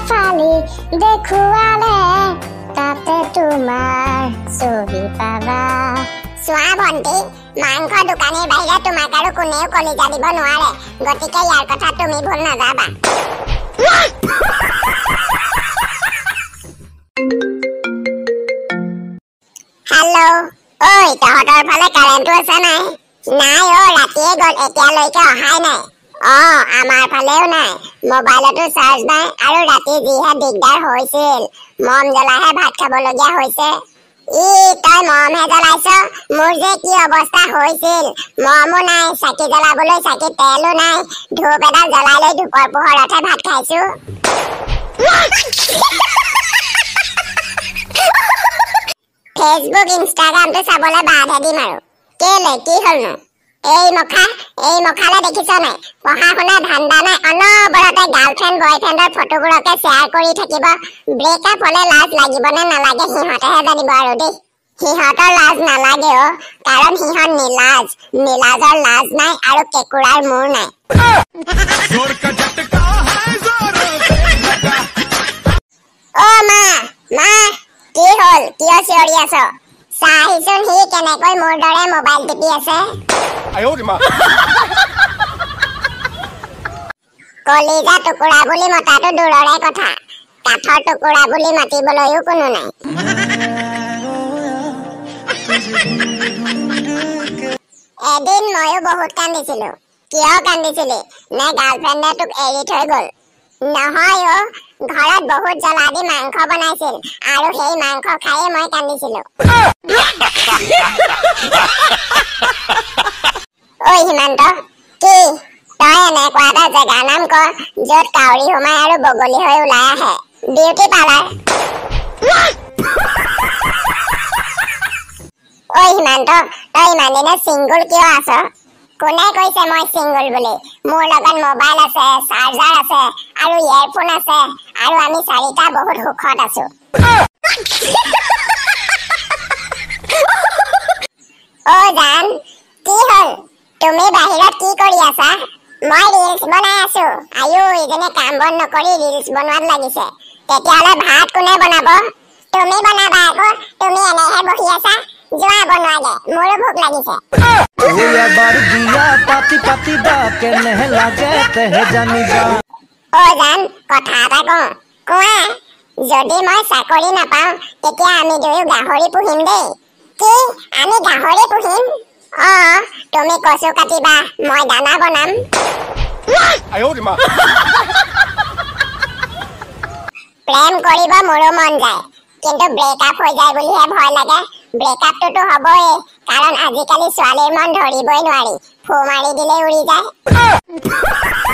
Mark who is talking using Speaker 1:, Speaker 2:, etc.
Speaker 1: ফালি দেখুৱালে তাতে তোমাৰ ছবি পাবা চোৱা ভণ্টি মাংস দোকানীৰ বাহিৰে তোমাক আৰু কোনেও কলিজা দিব নোৱাৰে গতিকে ইয়াৰ কথা তুমি ভুল নাযাবা হেল্ল' ঐ তহঁতৰ ফালে কাৰেণ্টটো আছে নাই নাই ৰাতিয়ে গ'ল এতিয়ালৈকে অহাই নাই আমাৰ ফালেও নাই মোবাইলতো চাৰ্জ নাই আৰু ৰাতি যিহে দিগদাৰ হৈছিল মম জ্বলাহে ভাত খাবলগীয়া হৈছে তই মমহে জ্বলাইছ মোৰ যে কি অৱস্থা হৈছিল মমো নাই চাকি জ্বলাবলৈ চাকি তেলো নাই ধূপ এডাল জ্বলাই লৈ ধূপৰ পোহৰতহে ভাত খাইছো ফেচবুক ইনষ্টাগ্ৰামটো চাবলৈ বাধা দিম আৰু কেলে কি হ'লনো এই মখালে দেখিছ নাই পঢ়া শুনা ধান্দা নাই অনবৰতে গাৰ্লফ্ৰেণ্ড বয়ফ্ৰেণ্ডৰ ফটোবোৰকে শ্বেয়াৰ কৰি থাকিব ব্ৰেকআপ হ'লে লাজ লাগিবনে নালাগে সিহঁতেহে জানিব আৰু দেই সিহঁতৰ লাজ নালাগে কাৰণ সিহঁত নীলাজৰ লাজ নাই আৰু কেঁকুৰাৰ মূৰ নাই মা কি হ'ল কিয় চিঞৰি আছ চাহিচোন সি কেনেকৈ মোৰ দৰে মোবাইল টিপি আছে কলিজা টুকুৰা বুলি মতাটো দূৰৰে কথা কাঠৰ টুকুৰা বুলি মাতিবলৈও কোনো নাই এদিন ময়ো বহুত কান্দিছিলো কিয় কান্দিছিলি নে গাৰ্লফ্ৰেণ্ডে তোক এৰি থৈ গ'ল নহয় ঘৰত বহুত জ্বলা দি মাংস বনাইছিল আৰু সেই মাংস খায়ে মই কান্দিছিলো ঐ হিমান্ত কি তই এনেকুৱা এটা জেগাৰ নাম ক য'ত কাউৰী সোমাই আৰু বগলী হৈ ওলাই আহে বিউটি পাৰ্লাৰ ঐ হিমান্ত তই ইমান দিনে চিংগুল কিয় আছ কোনে কৈছে মই চিংগুল বুলি মোৰ লগত মোবাইল আছে চাৰ্জাৰ আছে আৰু ইয়েৰফোন আছে আৰু আমি চাৰিটা বহুত সুখত আছো জান কি হ'ল তুমি বাহিৰত কি কৰি আছা মই ৰিলছ বনাই আছো আয়ো ইজনে কাম বন নকৰি ৰিলছ বনোৱাত লাগিছে তেতিয়াহ'লে ভাত কোনে বনাব তুমি বনাবা আকৌ তুমি এনেহে বহি আছা যোৱা বনোৱাগে মোৰো ভোক লাগিছে জান কথা এটা কওঁ কোৱা যদি মই চাকৰি নাপাওঁ তেতিয়া আমি দুয়ো গাহৰি পুহিম দেই কি আমি গাহৰি পুহিম তুমি কচু কাটিবা মই দানা বনাম প্ৰেম কৰিব মোৰো মন যায় কিন্তু ব্ৰেকআপ হৈ যায় বুলিহে ভয় লাগে ব্ৰেকআপটোতো হ'বই কাৰণ আজিকালি ছোৱালীৰ মন ধৰিবই নোৱাৰি ফু মাৰি দিলে উৰি যায়